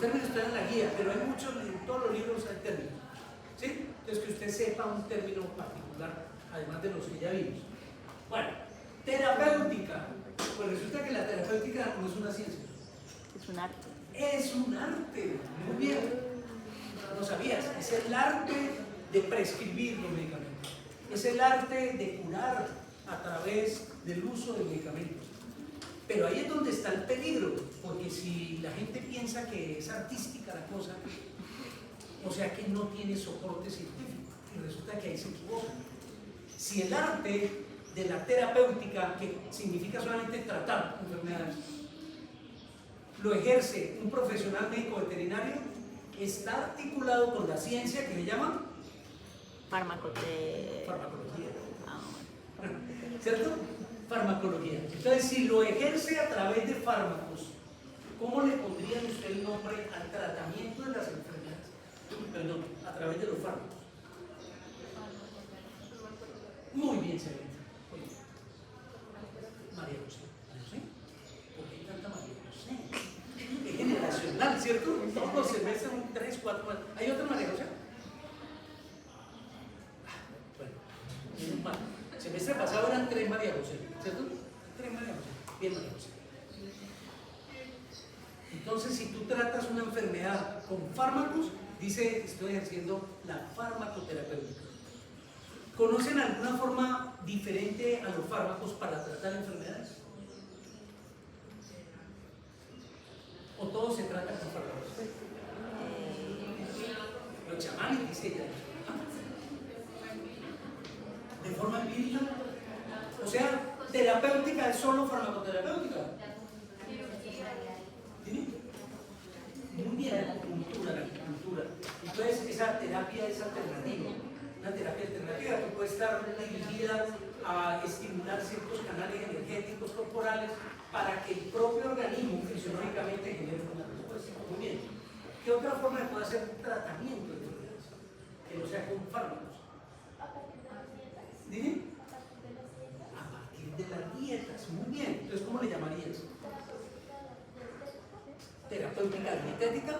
términos están en la guía, pero hay muchos, en todos los libros hay términos, ¿sí? Entonces que usted sepa un término particular, además de los que ya vimos. Bueno, terapéutica. Pues resulta que la terapéutica no es una ciencia. Es un arte. Es un arte, muy bien. No sabías, es el arte de prescribir los medicamentos. Es el arte de curar a través del uso de medicamentos. Pero ahí es donde está el peligro, porque si la gente piensa que es artística la cosa, o sea que no tiene soporte científico, y resulta que ahí se equivocan. Si el arte de la terapéutica, que significa solamente tratar enfermedades, lo ejerce un profesional médico veterinario, está articulado con la ciencia que se llama Farmacología. ¿Cierto? Farmacología. Entonces, si lo ejerce a través de fármacos, ¿cómo le pondrían usted el nombre al tratamiento de las enfermedades? Perdón, a través de los fármacos. Muy bien, Celeste. María José. ¿Por qué tanta María José? Es generacional, ¿cierto? Todos los semestres son 3, 4 más. ¿Hay otra María José? Bueno, menos mal. El semestre pasado eran 3 María José, ¿cierto? 3 María José. Bien, María José. Entonces, si tú tratas una enfermedad con fármacos, dice, estoy ejerciendo la farmacoterapéutica. ¿Conocen alguna forma diferente a los fármacos para tratar enfermedades? ¿O todo se trata con fármacos? Los chamanes, dice ella. ¿De forma empírica? O sea, terapéutica es solo farmacoterapéutica. ¿Sí? Muy bien, la acupuntura. Entonces, esa terapia es alternativa. Una terapia alternativa que puede estar dirigida a estimular ciertos canales energéticos corporales para que el propio organismo fisiológicamente genere una respuesta. Muy bien. ¿Qué otra forma de poder hacer un tratamiento de enfermedades? Que no sea con fármacos. ¿Dime? A partir de las dietas. Muy bien. Entonces, ¿cómo le llamarías? Terapéutica dietética.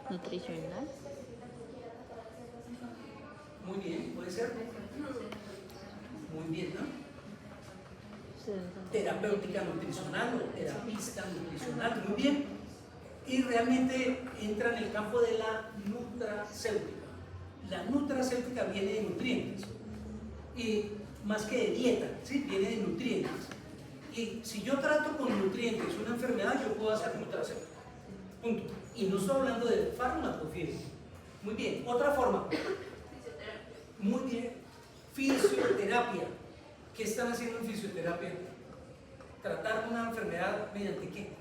Nutricional. Muy bien, puede ser. Muy bien, ¿no? Terapéutica nutricional o terapista nutricional, muy bien. Y realmente entra en el campo de la nutracéutica. La nutracéutica viene de nutrientes. Y más que de dieta, ¿sí? Viene de nutrientes. Y si yo trato con nutrientes una enfermedad, yo puedo hacer nutracéutica. Punto. Y no estoy hablando de fármacos, fíjense. Muy bien. Otra forma. Muy bien. Fisioterapia. ¿Qué están haciendo en fisioterapia? Tratar una enfermedad mediante qué?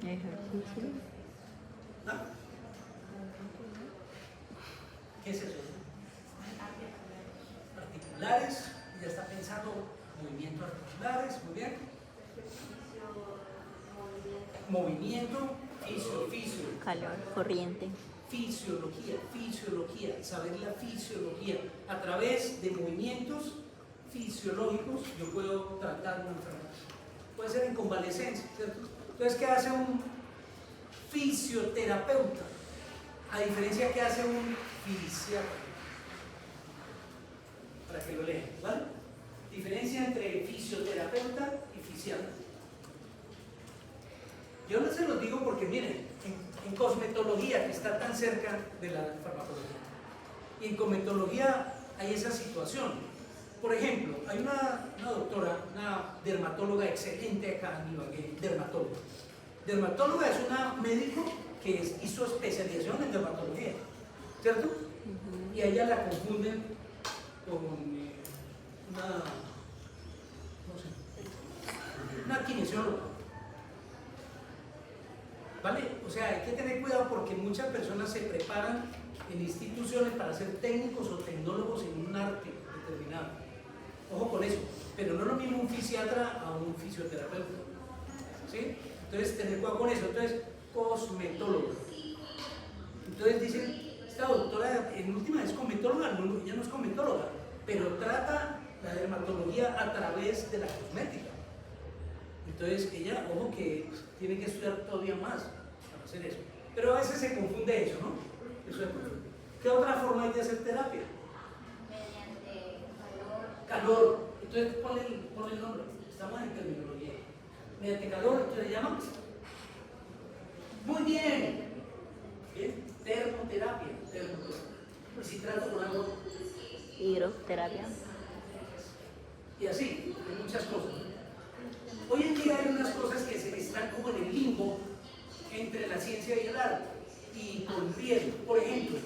Ejercicio. ¿Ah? ¿Qué es eso? Articulares. Ya está pensando movimientos articulares. Muy bien. Movimiento. Fisio. Calor, corriente. Fisiología, saber la fisiología. A través de movimientos fisiológicos yo puedo tratar una enfermedad. Puede ser en convalecencia, ¿cierto? Entonces, ¿qué hace un fisioterapeuta? A diferencia que hace un fisiatra. Para que lo lean, ¿vale? Diferencia entre fisioterapeuta y fisiatra. Yo no se los digo porque, miren, en cosmetología, que está tan cerca de la farmacología, y en cosmetología hay esa situación. Por ejemplo, hay una doctora, una dermatóloga excelente acá en Ibagué, dermatóloga. Dermatóloga es una médico que hizo especialización en dermatología, ¿cierto? Y a ella la confunden con una kinesióloga. ¿Vale? O sea, hay que tener cuidado porque muchas personas se preparan en instituciones para ser técnicos o tecnólogos en un arte determinado. Ojo con eso. Pero no es lo mismo un fisiatra a un fisioterapeuta. ¿Sí? Entonces, tener cuidado con eso. Entonces, cosmetóloga. Entonces dicen, esta doctora en última es cosmetóloga, no, ella no es cosmetóloga, pero trata la dermatología a través de la cosmética. Entonces ella, ojo que tiene que estudiar todavía más para hacer eso. Pero a veces se confunde eso, ¿no? Eso es confunde. ¿Qué otra forma hay de hacer terapia? Mediante calor. Calor. Entonces ponle el nombre. Estamos en terminología. Mediante calor, entonces le llamamos. Muy bien. Bien. Termoterapia. Y si trato con algo. Hidroterapia. Y así, hay muchas cosas. Hoy en día hay unas cosas que se están como en el limbo entre la ciencia y el arte y con riesgo. Por ejemplo,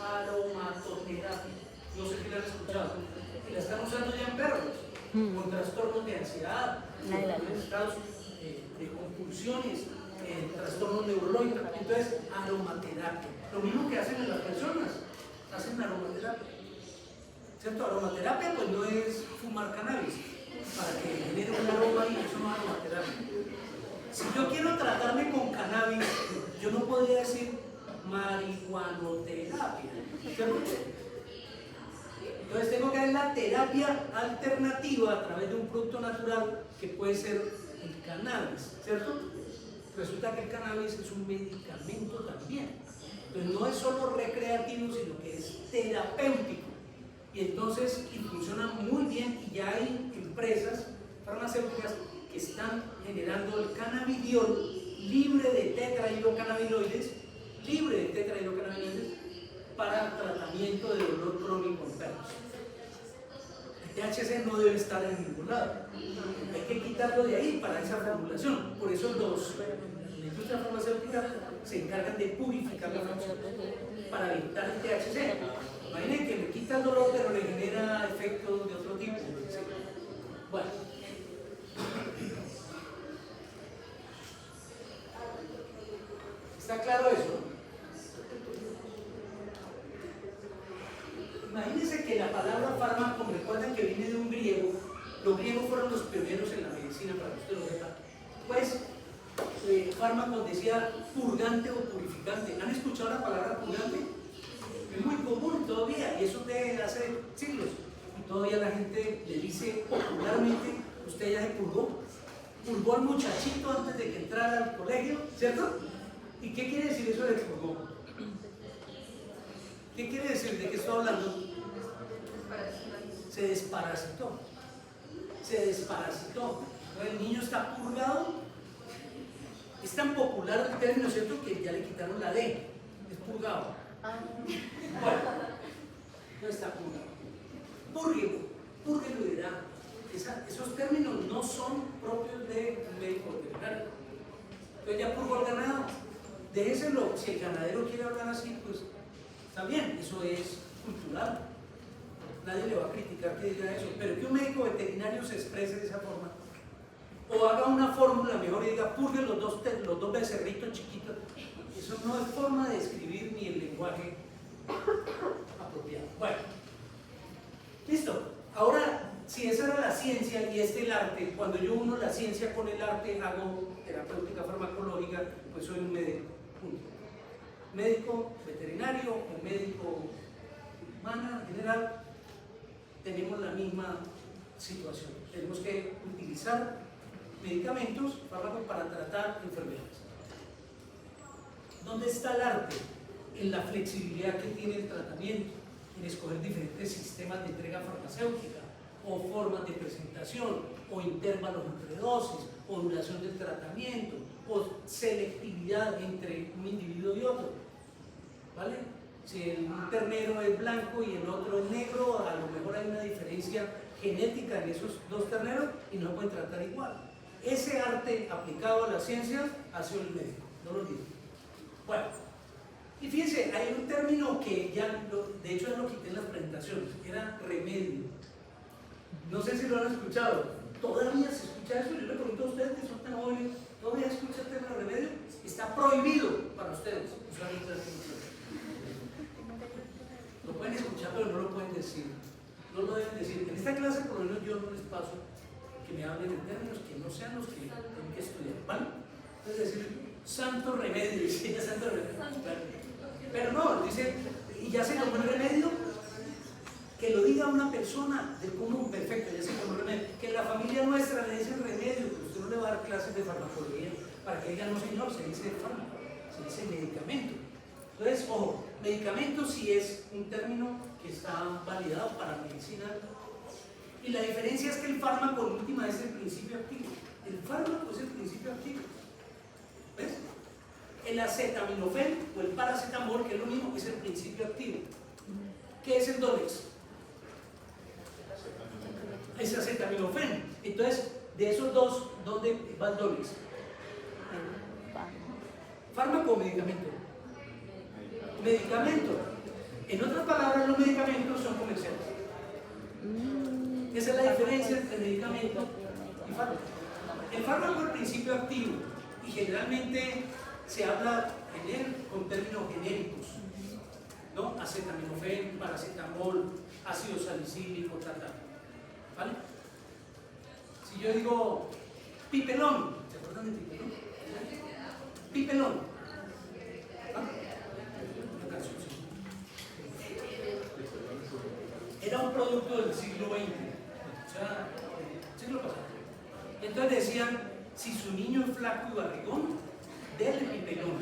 aromatoterapia. No sé si la han escuchado. Y la están usando ya en perros con trastornos de ansiedad, con estados de compulsiones, trastornos neurológicos. Entonces, aromaterapia. Lo mismo que hacen en las personas, hacen aromaterapia. ¿Cierto? Aromaterapia pues no es fumar cannabis para que genere un aroma y eso no es aromaterapia. Si yo quiero tratarme con cannabis, yo no podría decir marihuanoterapia, ¿cierto? Entonces tengo que dar la terapia alternativa a través de un producto natural que puede ser el cannabis, ¿cierto? Resulta que el cannabis es un medicamento también. Entonces no es solo recreativo, sino que es terapéutico. Y entonces y funciona muy bien y ya hay empresas farmacéuticas que están generando el cannabidiol libre de tetrahidrocannabidiol para tratamiento de dolor crónico en perros. El THC no debe estar en ningún lado. Hay que quitarlo de ahí para esa formulación. Por eso la industria farmacéutica se encargan de purificar la fracción para evitar el THC. Imaginen que le quita el dolor, pero le genera efectos de otro tipo. ¿Sí? Bueno. ¿Está claro eso? Imagínense que la palabra fármaco, recuerdan que viene de un griego. Los griegos fueron los pioneros en la medicina, para que usted lo sepa. Pues, fármaco decía purgante o purificante. ¿Han escuchado la palabra purgante? Es muy común todavía, y eso de hace siglos. Y todavía la gente le dice popularmente, usted ya se purgó. Purgó al muchachito antes de que entrara al colegio, ¿cierto? ¿Y qué quiere decir eso de purgó? ¿Qué quiere decir? ¿De qué estoy hablando? Se desparasitó. Se desparasitó. Entonces, el niño está purgado. Es tan popular el término, ¿cierto? Que ya le quitaron la D. Es purgado. Bueno, no está purgado. Púrguelo y verá. Esos términos no son propios de un médico veterinario. Entonces ya purgó el ganado. Déjeselo. Si el ganadero quiere hablar así, pues está bien, eso es cultural. Nadie le va a criticar que diga eso. Pero que un médico veterinario se exprese de esa forma. O haga una fórmula mejor y diga, purgue los dos becerritos chiquitos. Eso no es forma de escribir ni el lenguaje apropiado. Bueno, listo. Ahora, si esa era la ciencia y este el arte, cuando yo uno la ciencia con el arte, hago terapéutica farmacológica, pues soy un médico. Punto. Médico veterinario o médico humana en general, tenemos la misma situación. Tenemos que utilizar medicamentos, fármacos para tratar enfermedades. ¿Dónde está el arte? En la flexibilidad que tiene el tratamiento, en escoger diferentes sistemas de entrega farmacéutica, o formas de presentación, o intervalos entre dosis, o duración del tratamiento, o selectividad entre un individuo y otro. ¿Vale? Si un ternero es blanco y el otro es negro, a lo mejor hay una diferencia genética en esos dos terneros y no pueden tratar igual. Ese arte aplicado a la ciencia ha sido el médico, no lo olviden. Bueno, y fíjense, hay un término que ya, de hecho ya lo quité en las presentaciones, era remedio. No sé si lo han escuchado, todavía se escucha eso. Yo le pregunto a ustedes que son tan jóvenes, ¿todavía se escucha el término remedio? Está prohibido para ustedes usar el término. Lo pueden escuchar, pero no lo pueden decir. No lo deben decir. En esta clase, por lo menos, yo no les paso que me hablen en términos que no sean los que tienen que estudiar, ¿vale? Es decir, santo remedio, dice ya santo remedio. Pero no, dice, y ya se tomó el remedio, que lo diga una persona del común, perfecto, ya se tomó el remedio. Que la familia nuestra le dice el remedio, pero usted no le va a dar clases de farmacología para que diga, no señor, se dice fármaco. se dice medicamento. Entonces, ojo, medicamento sí es un término que está validado para medicina. Y la diferencia es que el fármaco en última es el principio activo. El fármaco es el principio activo. ¿Ves? El acetaminofén o el paracetamol, que es lo mismo, es el principio activo. ¿Qué es el Dolex? Es acetaminofén. Entonces, de esos dos, ¿dónde va el Dolex? ¿Fármaco o medicamento? Medicamento. En otras palabras, los medicamentos son comerciales. Esa es la diferencia entre medicamento y fármaco. El fármaco es el principio activo y generalmente se habla en él con términos genéricos, ¿no? Acetaminofén, paracetamol, ácido salicílico, tal. ¿Vale? Si yo digo pipelón, ¿se acuerdan de pipelón? Pipelón. ¿Ah? Una canción, sí. Era un producto del siglo XX, o sea, del siglo pasado. Entonces decían, si su niño es flaco y barrigón, déle pipelón.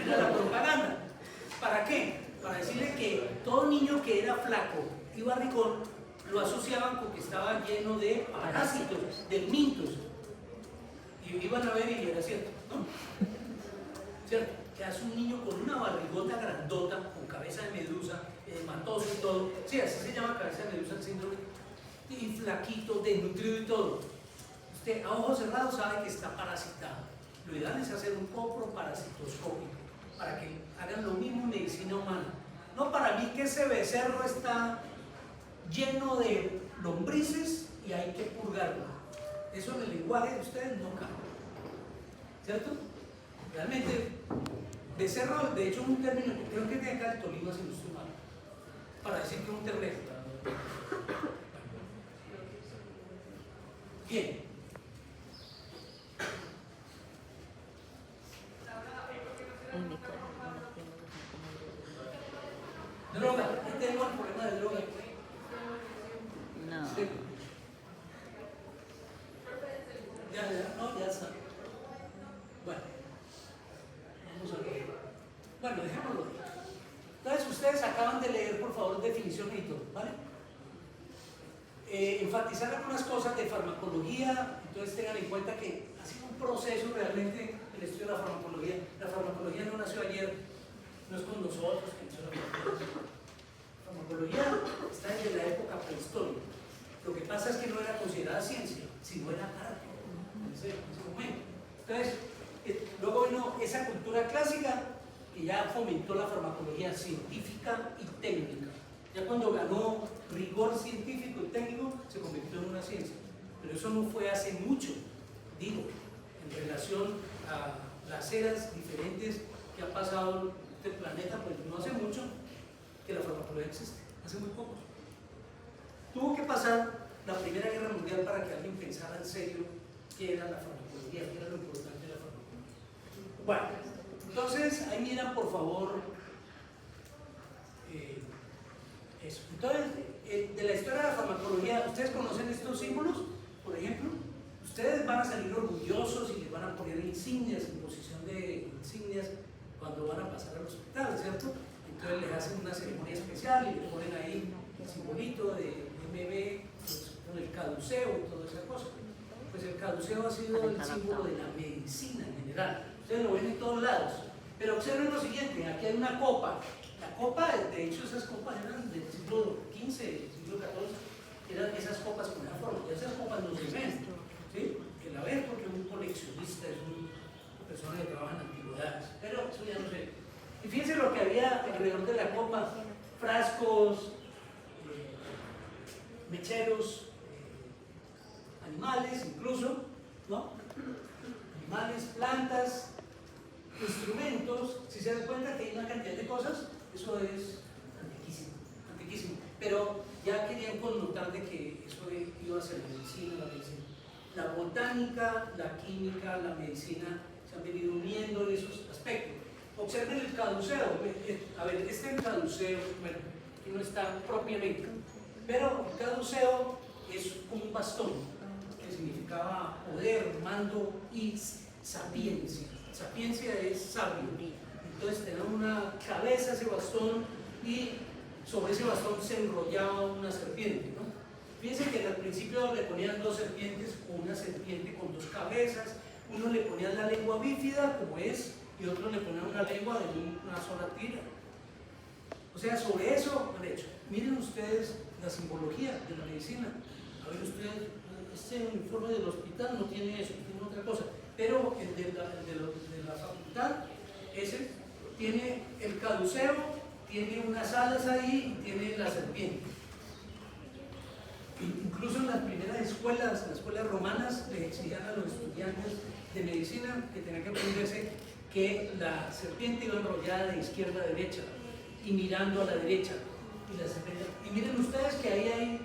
Era la propaganda. ¿Para qué? Para decirle que todo niño que era flaco y barrigón lo asociaban con que estaba lleno de parásitos, de mintos. Y iban a ver y era cierto, ¿no? ¿Cierto? Que hace un niño con una barrigota grandota, con cabeza de medusa, hematoso y todo. Sí, así se llama cabeza de medusa el síndrome. Y flaquito, desnutrido y todo. Usted a ojos cerrados sabe que está parasitado. Lo ideal es hacer un coproparasitoscópico para que hagan lo mismo en medicina humana. No para mí que ese becerro está lleno de lombrices y hay que purgarlo. Eso en el lenguaje de ustedes no cambia. ¿Cierto? Realmente, becerro, de hecho, es un término que creo que tiene acá de Tolima, si no estoy mal, para decir que es un terreno. Bien. Droga, ¿no tenemos el problema de droga? No. Sí. Ya está. Bueno, vamos a ver. Bueno, dejémoslo. Entonces, ustedes acaban de leer, por favor, definiciones y todo, ¿vale? Enfatizar algunas cosas de farmacología, entonces tengan en cuenta que ha sido un proceso realmente el estudio de la farmacología. La farmacología no nació ayer, no es con nosotros que nació la farmacología. La farmacología está desde la época prehistórica. Lo que pasa es que no era considerada ciencia, sino era arte en ese momento. Entonces, luego vino esa cultura clásica que ya fomentó la farmacología científica y técnica. Ya cuando ganó rigor científico y técnico, se convirtió en una ciencia. Pero eso no fue hace mucho, digo, en relación a las eras diferentes que ha pasado este planeta, pues no hace mucho que la farmacología existe, hace muy poco. Tuvo que pasar la Primera Guerra Mundial para que alguien pensara en serio qué era la farmacología, qué era lo importante de la farmacología. Bueno, entonces ahí miran por favor eso. Entonces, de la historia de la farmacología, ¿ustedes conocen estos símbolos? Por ejemplo, ustedes van a salir orgullosos y les van a poner insignias, en posición de insignias, cuando van a pasar al hospital, ¿cierto? Entonces les hacen una ceremonia especial y les ponen ahí el simbolito de MB, pues, con el caduceo y toda esa cosa. Pues el caduceo ha sido el símbolo de la medicina en general. Ustedes lo ven en todos lados. Pero observen lo siguiente, aquí hay una copa. La copa, de hecho, esas copas eran del siglo XV, siglo XIV, eran esas copas con una forma. Y esas copas no se ven, ¿sí? Que la ven porque un coleccionista es una persona que trabaja en antigüedades. Pero eso ya no sé. Y fíjense lo que había alrededor de la copa: frascos, mecheros, animales incluso, ¿no? Animales, plantas, instrumentos. Si se dan cuenta que hay una cantidad de cosas, eso es antiquísimo, antiquísimo. Pero ya querían connotar de que eso iba a ser la medicina. La botánica, la química, la medicina se han venido uniendo en esos aspectos. Observen el caduceo. A ver, este es el caduceo, bueno, aquí no está propiamente, pero el caduceo es como un bastón que significaba poder, mando y sapiencia. sapiencia es sabio. Entonces tenía una cabeza, ese bastón, y sobre ese bastón se enrollaba una serpiente, ¿no? Fíjense que al principio le ponían dos serpientes o una serpiente con dos cabezas, uno le ponían la lengua bífida, como es, y otro le ponían una lengua de una sola tira. O sea, sobre eso han hecho. Miren ustedes la simbología de la medicina. A ver ustedes, este uniforme del hospital no tiene eso, tiene otra cosa. Pero el de la facultad, ese tiene el caduceo, tiene unas alas ahí y tiene la serpiente. Incluso en las primeras escuelas, en las escuelas romanas, le exigían a los estudiantes de medicina que tenían que aprenderse que la serpiente iba enrollada de izquierda a derecha y mirando a la derecha. Y miren ustedes que ahí hay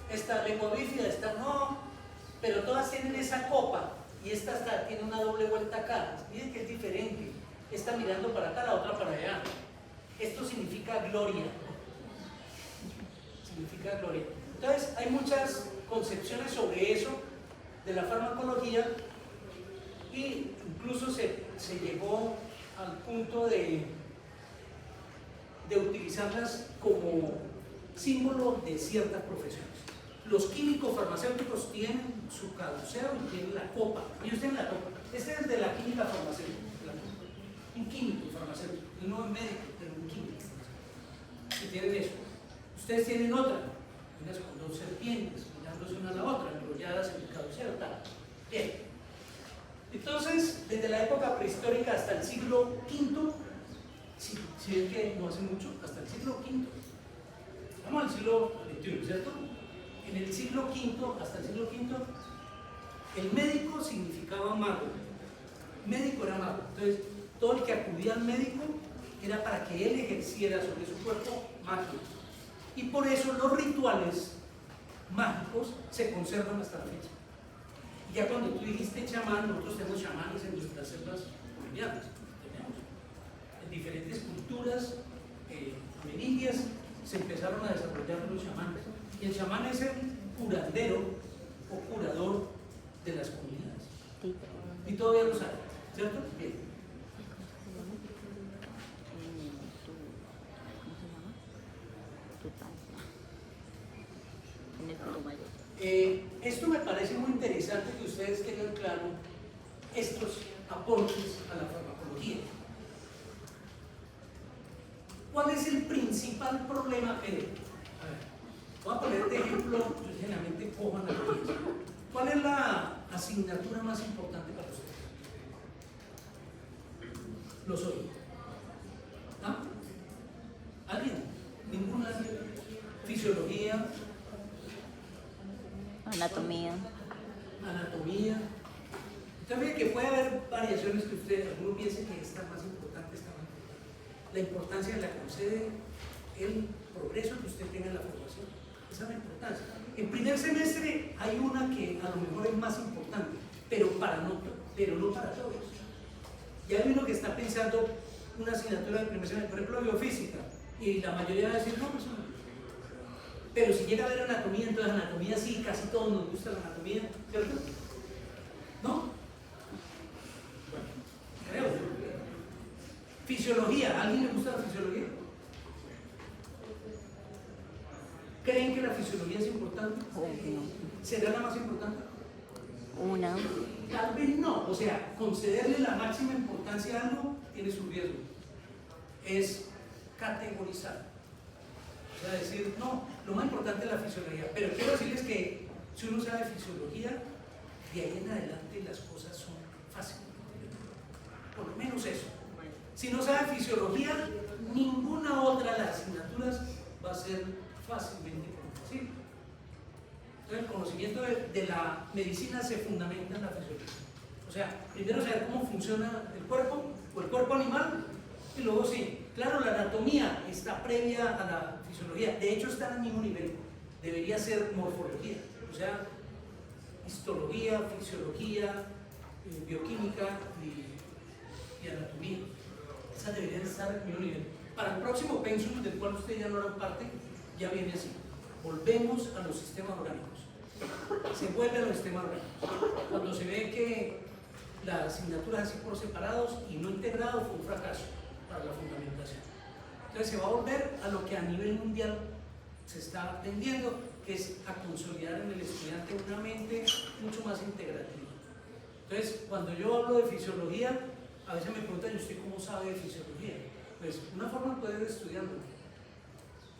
esta lengua bífida, esta no, pero todas tienen esa copa y esta hasta tiene una doble vuelta acá. Miren que es diferente. Esta mirando para acá, la otra para allá. Esto significa gloria. Significa gloria. Entonces, hay muchas concepciones sobre eso de la farmacología y incluso se llegó al punto de utilizarlas como símbolo de ciertas profesiones. Los químicos farmacéuticos tienen su caduceo y tienen la copa. Ellos tienen la copa. Este es de la química farmacéutica. Un químico farmacéutico, no un médico, pero un químico farmacéutico. Que tienen eso. Ustedes tienen otra, unas con dos serpientes, mirándose una a la otra, enrolladas en el caduceo, tal. Bien. Entonces, desde la época prehistórica hasta el siglo V, si ven que no hace mucho, hasta el siglo V. Vamos al siglo XXI, ¿cierto? En el siglo V, hasta el siglo V, el médico significaba mago. Médico era mago. Entonces, todo el que acudía al médico era para que él ejerciera sobre su cuerpo magia. Y por eso los rituales mágicos se conservan hasta la fecha. Y ya cuando tú dijiste chamán, nosotros tenemos chamanes en nuestras selvas bolivianas. Tenemos. En diferentes culturas amerindias se empezaron a desarrollar los chamanes. Y el chamán es el curandero o curador de las comunidades. Y todavía lo saben, ¿cierto? Bien. Esto me parece muy interesante que ustedes tengan claro estos aportes a la farmacología. ¿Cuál es el principal problema? Voy a poner de ejemplo, yo generalmente cojo analogías. ¿Cuál es la asignatura más importante para ustedes? Los oídos. ¿Ah? ¿Alguien? ¿Ninguna? Fisiología. Anatomía. Anatomía. Entonces, que puede haber variaciones que ustedes, alguno piense que esta más importante, esta más importante. La importancia la concede el progreso que usted tenga en la formación. Esa es la importancia. En primer semestre hay una que a lo mejor es más importante, pero no para todos. Ya hay uno que está pensando una asignatura del primer semestre, por ejemplo, biofísica, y la mayoría va a decir, no, pues no. Pero si llega a ver anatomía, entonces anatomía sí, casi todos nos gusta la anatomía, ¿cierto? ¿No? Bueno, creo. Fisiología, ¿a alguien le gusta la fisiología? ¿Creen que la fisiología es importante? ¿Será la más importante? Una. Tal vez no, o sea, concederle la máxima importancia a algo tiene su riesgo. Es categorizar. O sea, decir, no, lo más importante es la fisiología. Pero quiero decirles que si uno sabe fisiología, de ahí en adelante las cosas son fáciles. Por lo menos eso. Si no sabe fisiología, ninguna otra de las asignaturas va a ser fácilmente comprensible. Entonces, el conocimiento de la medicina se fundamenta en la fisiología. O sea, primero saber cómo funciona el cuerpo o el cuerpo animal, y luego sí. Claro, la anatomía está previa a la fisiología, de hecho está al mismo nivel, debería ser morfología, o sea, histología, fisiología, bioquímica y anatomía. Esas deberían estar al mismo nivel. Para el próximo pensum, del cual ustedes ya no harán parte, ya viene así. Volvemos a los sistemas orgánicos. Se vuelve a los sistemas orgánicos. Cuando se ve que las asignaturas así por separados y no integrado fue un fracaso para la fundamentación. Entonces se va a volver a lo que a nivel mundial se está atendiendo, que es a consolidar en el estudiante una mente mucho más integrativa. Entonces, cuando yo hablo de fisiología, a veces me preguntan, ¿y usted cómo sabe de fisiología? Pues una forma puede ir estudiando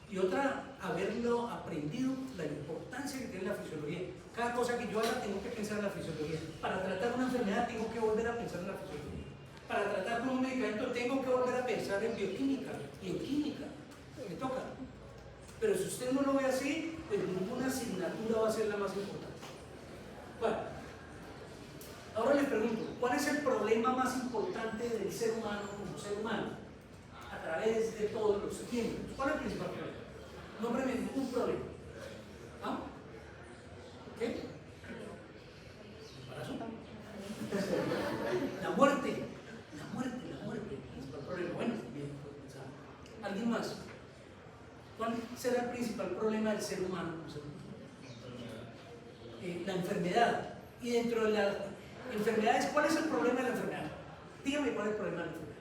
y otra, haberlo aprendido, la importancia que tiene la fisiología. Cada cosa que yo haga tengo que pensar en la fisiología. Para tratar una enfermedad tengo que volver a pensar en la fisiología. Para tratar con un medicamento tengo que volver a pensar en bioquímica y en química. Me toca. Pero si usted no lo ve así, pues ninguna asignatura va a ser la más importante. Bueno, ahora les pregunto, ¿cuál es el problema más importante del ser humano como ser humano? A través de todos los tiempos. ¿Cuál es el principal problema? Nómbreme un problema. ¿Ah? ¿Qué? ¿El embarazo? La muerte. El principal problema. Bueno, bien, pues pensamos. ¿Alguien más? ¿Cuál será el principal problema del ser humano? La enfermedad. Y dentro de las enfermedades, ¿cuál es el problema de la enfermedad? Dígame cuál es el problema de la enfermedad.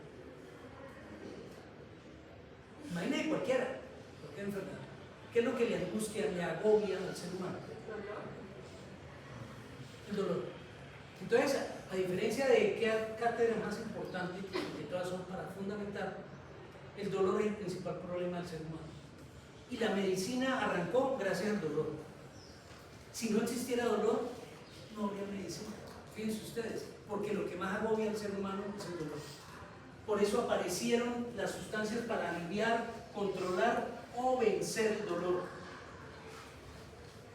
Imagine cualquier enfermedad. ¿Qué es lo que le angustia, le agobia al ser humano? El dolor. Entonces, a diferencia de qué cátedra más importante, que todas son para fundamentar, el dolor es el principal problema del ser humano. Y la medicina arrancó gracias al dolor. Si no existiera dolor, no habría medicina. Fíjense ustedes, porque lo que más agobia al ser humano es el dolor. Por eso aparecieron las sustancias para aliviar, controlar o vencer el dolor.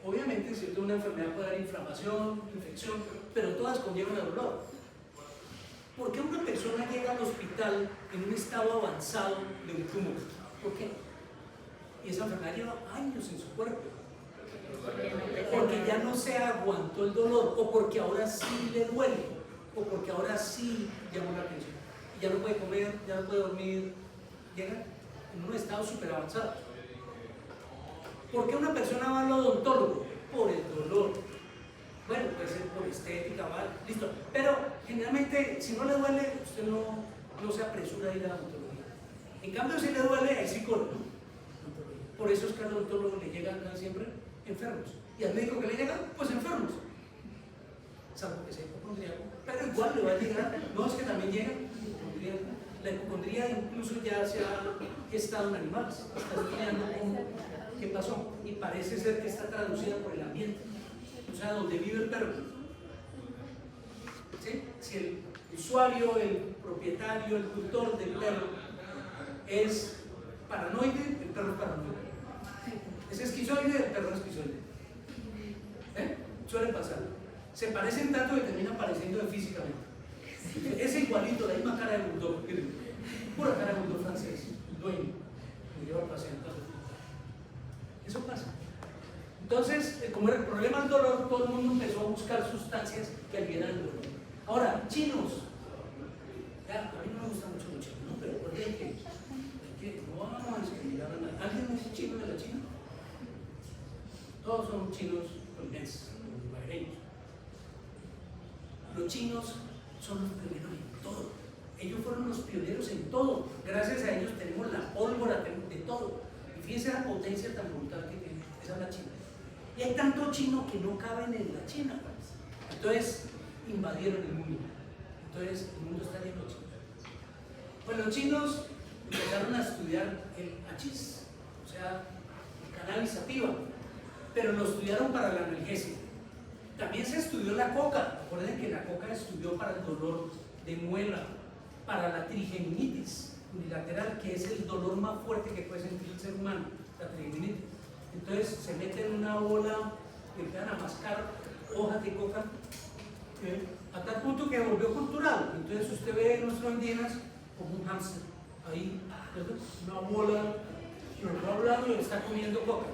Obviamente, si una enfermedad puede dar inflamación, infección, pero todas conllevan al dolor. ¿Por qué una persona llega al hospital en un estado avanzado de un tumor? ¿Por qué? Y esa enfermedad lleva años en su cuerpo. Porque ya no se aguantó el dolor, o porque ahora sí le duele, o porque ahora sí llamó la atención. Y ya no puede comer, ya no puede dormir, llega en un estado súper avanzado. ¿Por qué una persona va al odontólogo? Por el dolor. Bueno, puede ser por estética, ¿vale? Listo. Pero generalmente, si no le duele, usted no se apresura a ir a la odontología. En cambio, si le duele, hay psicólogo. Por eso es que al odontólogo le llegan casi siempre enfermos. ¿Y al médico que le llegan? Pues enfermos. Salvo que sea hipocondríaco. Pero igual le va a llegar. No, es que también llega hipocondríaco. La hipocondría incluso ya se ha gestado en animales. Está estudiando qué pasó. Y parece ser que está traducida por el ambiente. O sea, donde vive el perro. ¿Sí? Si el usuario, el propietario, el tutor del perro es paranoide, el perro es paranoide. Es esquizoide, el perro es esquizoide. Suele pasar. Se parecen tanto que terminan pareciendo físicamente. Es igualito, la misma cara de bulldog. Pura cara de bulldog francés. El dueño me lleva al paciente. Eso pasa. Entonces, como era el problema del dolor, todo el mundo empezó a buscar sustancias que aliviaran el dolor. Ahora, chinos. Ya, a mí no me gusta mucho los chinos, ¿no? Pero recuerden que no vamos a discriminar a nadie. ¿Alguien es chino de la China? Todos son chinos colombianos, bahreños. Los chinos son los primeros en todo. Ellos fueron los pioneros en todo. Gracias a ellos tenemos la pólvora, tenemos de todo. Y fíjense la potencia tan brutal que tiene. Esa es la China. Y hay tanto chino que no caben en la China. Entonces invadieron el mundo. Entonces el mundo está lleno de chinos. Pues los chinos empezaron a estudiar el hachís, o sea, el cannabis sativa, pero lo estudiaron para la analgesia. También se estudió la coca. Recuerden que la coca estudió para el dolor de muela, para la trigeminitis unilateral, que es el dolor más fuerte que puede sentir el ser humano, la trigeminitis. Entonces se mete en una bola y empiezan a mascar hojas de coca, a tal punto que volvió cultural. Entonces usted ve a nuestros indígenas como un hámster, ahí, ¿verdad? Una bola, pero no hablando y está comiendo coca.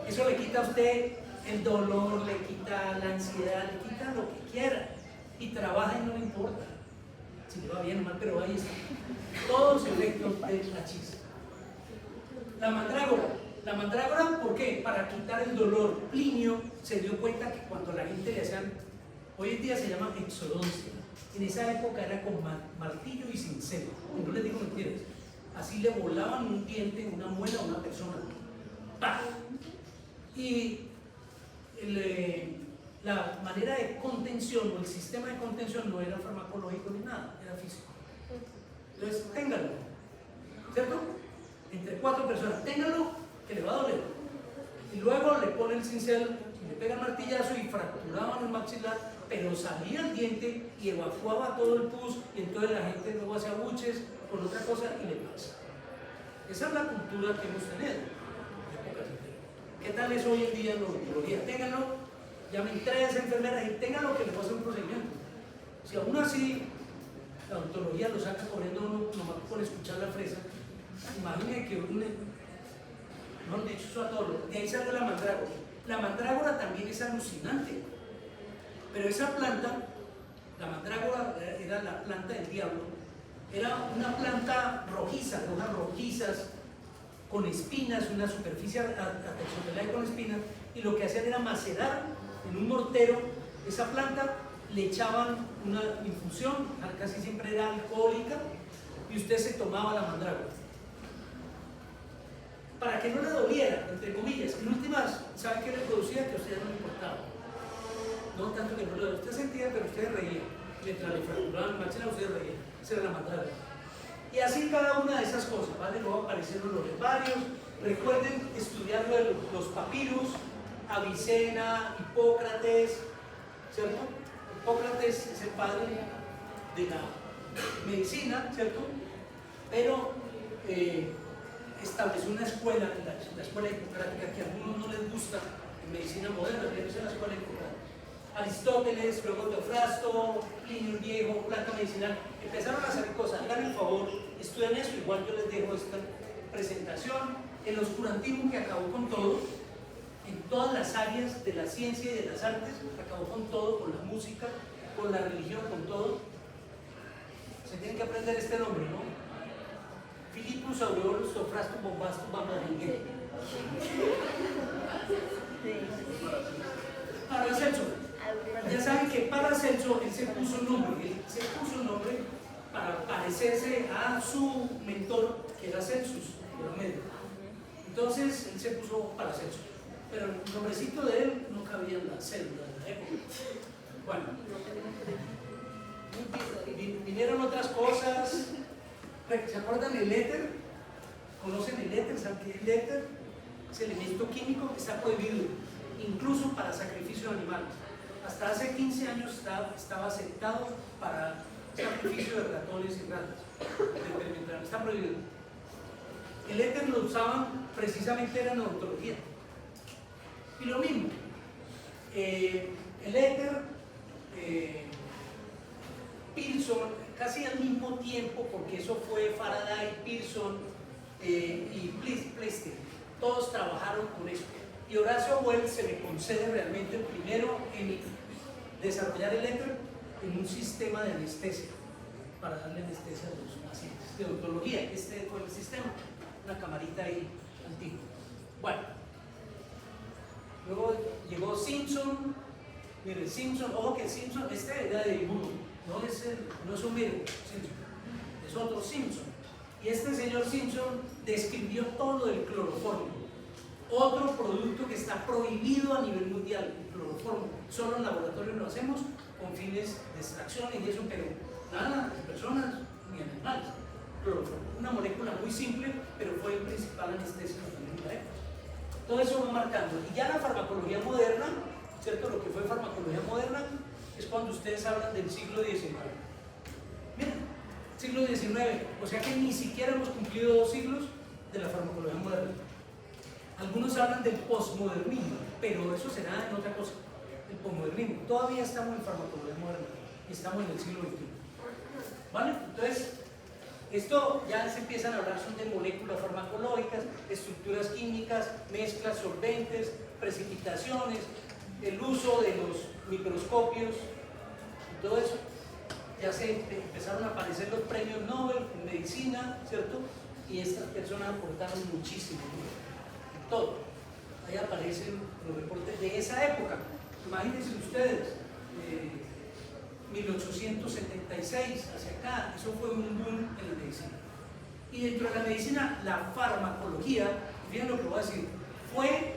Eso le quita a usted el dolor, le quita la ansiedad, le quita lo que quiera. Y trabaja y no le importa si le va bien o mal, pero ahí está. Todos efectos de hachís. La mandrágora, ¿por qué? Para quitar el dolor. Plinio se dio cuenta que cuando la gente le hacían Hoy en día se llama exodoncia. En esa época era con martillo y cincel. Y no les digo mentiras. Así le volaban un diente, una muela a una persona. ¡Pah! Y la manera de contención o el sistema de contención no era farmacológico ni nada, era físico. Entonces, ténganlo, ¿cierto? Entre 4 personas, ténganlo, que le va a doler. Y luego le ponen el cincel, le pegan el martillazo y fracturaban el maxilar, pero salía el diente y evacuaba todo el pus, y entonces la gente luego hacía buches con otra cosa y le pasa. Esa es la cultura que hemos tenido. ¿Qué tal es hoy en día en la odontología? Ténganlo, llamen 3 enfermeras y ténganlo que les va a hacer un procedimiento. Si aún así la odontología lo saca corriendo uno nomás por escuchar la fresa, imaginen que uno, no han dicho eso a todos, de ahí sale la mandrágora. La mandrágora también es alucinante, pero esa planta, la mandrágora era la planta del diablo, era una planta rojiza, hojas rojizas, con espinas, una superficie aterciopelada con espinas, y lo que hacían era macerar en un mortero esa planta, le echaban una infusión, casi siempre era alcohólica, y usted se tomaba la mandrágora. Para que no le doliera, entre comillas. En últimas, ¿sabe qué le producía? Que a usted no le importaba. No tanto que no le dolía. Usted sentía, pero usted reía. Mientras le fracturaban el maxilar, usted reía. Esa era la mandrágora. Y así cada una de esas cosas, ¿vale? Luego aparecieron los herbarios. Recuerden estudiar los papiros, Avicena, Hipócrates, ¿cierto? Hipócrates es el padre de la medicina, ¿cierto? Pero estableció una escuela, la escuela hipocrática, que a algunos no les gusta en medicina moderna, pero es la escuela hipocrática. Aristóteles, luego Teofrasto, Plinio el Viejo, planta medicinal, empezaron a hacer cosas. Hagan el favor, estudien eso, igual yo les dejo esta presentación. El oscurantismo que acabó con todo, en todas las áreas de la ciencia y de las artes, acabó con todo, con la música, con la religión, con todo. Se tienen que aprender este nombre, ¿no? Filipus Aureolus Teofrasto Bombastus Bamaringue. Paracelso. Ya saben que Paracelso, él se puso un nombre para parecerse a su mentor, que era Celsus, que era médico. Entonces él se puso Paracelso, pero el nombrecito de él no cabía en la célula de la época. Bueno, vinieron otras cosas. ¿Se acuerdan del éter? ¿Conocen el éter? ¿Saben qué es el éter? Es el elemento químico que está prohibido, incluso para sacrificio de animales. Hasta hace 15 años estaba aceptado para sacrificio de ratones y ratas. Está prohibido. El éter lo usaban precisamente en odontología. Y lo mismo, el éter, Pearson, casi al mismo tiempo, porque eso fue Faraday, Pearson y Pleister, todos trabajaron con eso. Y Horacio Wells se le concede realmente el primero en desarrollar el éter en un sistema de anestesia, para darle anestesia a los pacientes de odontología. Este fue el sistema, una camarita ahí antigua. Bueno, luego llegó Simpson. Mire, Simpson, ojo que Simpson, este era de dibujo, no es un virus, Simpson, es otro Simpson. Y este señor Simpson describió todo el cloroformo. Otro producto que está prohibido a nivel mundial, el cloroformo. Solo en laboratorio lo hacemos con fines de extracción y eso, pero nada de personas ni animales. Cloroformo, una molécula muy simple, pero fue el principal anestésico también de la época. Todo eso va marcando. Y ya la farmacología moderna, ¿cierto? Lo que fue farmacología moderna es cuando ustedes hablan del siglo XIX. Miren, siglo XIX, o sea que ni siquiera hemos cumplido 2 siglos de la farmacología moderna. Algunos hablan del posmodernismo, pero eso será en otra cosa, el posmodernismo. Todavía estamos en farmacología moderna y estamos en el siglo XXI. ¿Vale? Entonces, esto ya se empiezan a hablar, son de moléculas farmacológicas, estructuras químicas, mezclas, solventes, precipitaciones, el uso de los microscopios y todo eso. Ya se empezaron a aparecer los premios Nobel en medicina, ¿cierto? Y estas personas aportaron muchísimo, ¿no? Todo. Ahí aparecen los reportes de esa época. Imagínense ustedes, 1876 hacia acá, eso fue un boom en la medicina. Y dentro de la medicina, la farmacología, fíjense lo que voy a decir, fue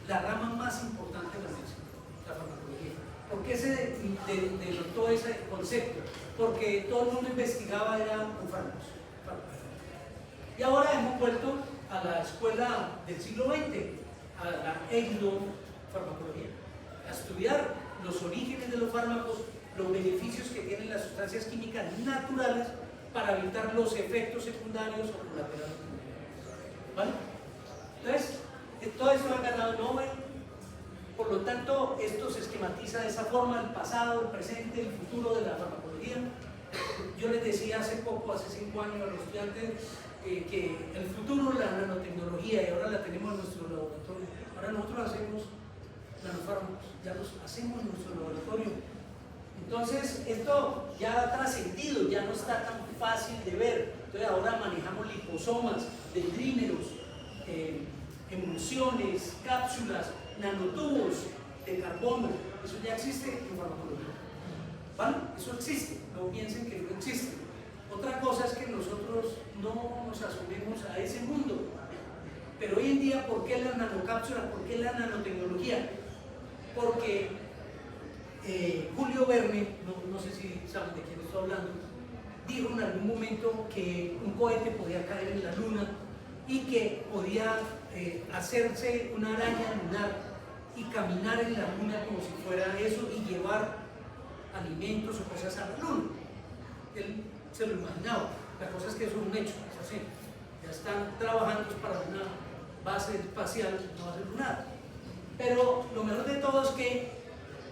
la rama más importante de la medicina, la farmacología. ¿Por qué se denotó ese concepto? Porque todo el mundo investigaba era con fármacos. Y ahora hemos vuelto a la escuela del siglo XX, a la etnofarmacología, a estudiar los orígenes de los fármacos, los beneficios que tienen las sustancias químicas naturales para evitar los efectos secundarios o colaterales. ¿Vale? Entonces, todo esto ha ganado Nobel, por lo tanto, esto se esquematiza de esa forma, el pasado, el presente, el futuro de la farmacología. Yo les decía hace poco, hace 5 años a los estudiantes, que el futuro de la nanotecnología, y ahora la tenemos en nuestro laboratorio. Ahora nosotros hacemos nanofármacos, ya los hacemos en nuestro laboratorio. Entonces, esto ya ha trascendido, ya no está tan fácil de ver. Entonces, ahora manejamos liposomas, dendrímeros, emulsiones, cápsulas, nanotubos de carbono. Eso ya existe en farmacología. ¿Vale? Eso existe, no piensen que no existe. Otra cosa es que nosotros no nos asumimos a ese mundo. Pero hoy en día, ¿por qué la nanocápsula? ¿Por qué la nanotecnología? Porque Julio Verne, no sé si saben de quién estoy hablando, dijo en algún momento que un cohete podía caer en la luna y que podía hacerse una araña lunar y caminar en la luna como si fuera eso y llevar alimentos o cosas a la luna. Él se lo imaginaba. La cosa es que eso es un hecho, es así. Ya están trabajando para una base espacial, una base lunar. Pero lo mejor de todo es que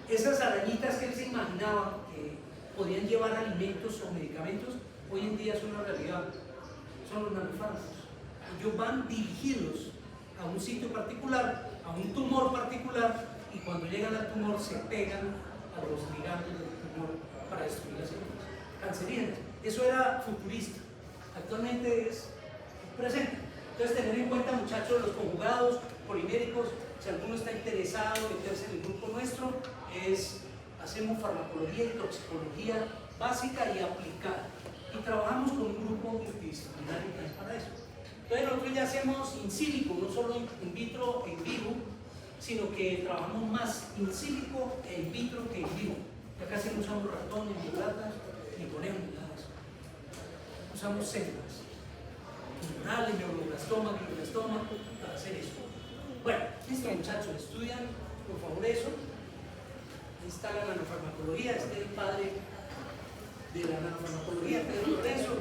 esas arañitas que él se imaginaba que podían llevar alimentos o medicamentos, hoy en día son una realidad. Son los nanofármacos. Ellos van dirigidos a un sitio particular, a un tumor particular, y cuando llegan al tumor se pegan a los ligandos del tumor para destruir las células cancerígenas. Eso era futurista, actualmente es presente. Entonces, tener en cuenta, muchachos, los conjugados poliméricos, si alguno está interesado en meterse en el grupo nuestro, hacemos farmacología y toxicología básica y aplicada. Y trabajamos con un grupo multidisciplinario para eso. Entonces, nosotros ya hacemos in silico, no solo in vitro e in vivo, sino que trabajamos más in silico e in vitro que in vivo. Ya casi no usamos ratones, ni ratas, ni conejos, ni nada de eso. Usamos células neuronales, neuroblastoma, glioblastoma, para hacer eso. Bueno, listo, muchachos, estudian por favor eso. Ahí está la nanofarmacología, este es el padre de la nanofarmacología, Pedro Lorenzo.